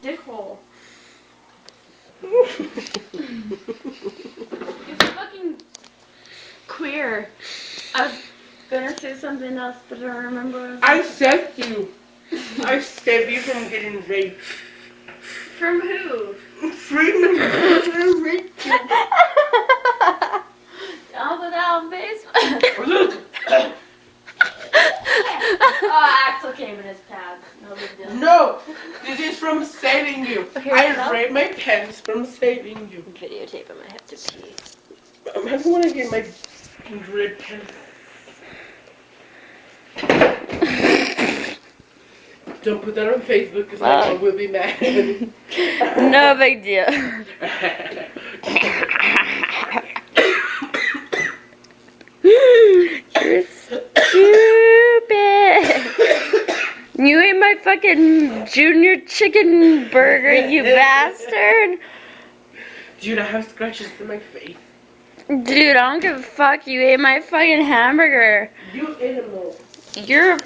dick hole. You fucking queer. I was gonna say something else, but I don't remember what I saved you. I saved you from getting raped. From who? Freedom. I'll put that on Facebook. Look. Oh, Axel came in his pad. No big deal. No, this is from saving you. Okay, I raped my pants from saving you. Videotape him. I have to pee. I don't want to get my ripped pants. Don't put that on Facebook because my mom will be mad. No big deal. You're stupid. You ate my fucking junior chicken burger, you bastard. Dude, I have scratches in my face. Dude, I don't give a fuck. You ate my fucking hamburger. You ate them all. You're a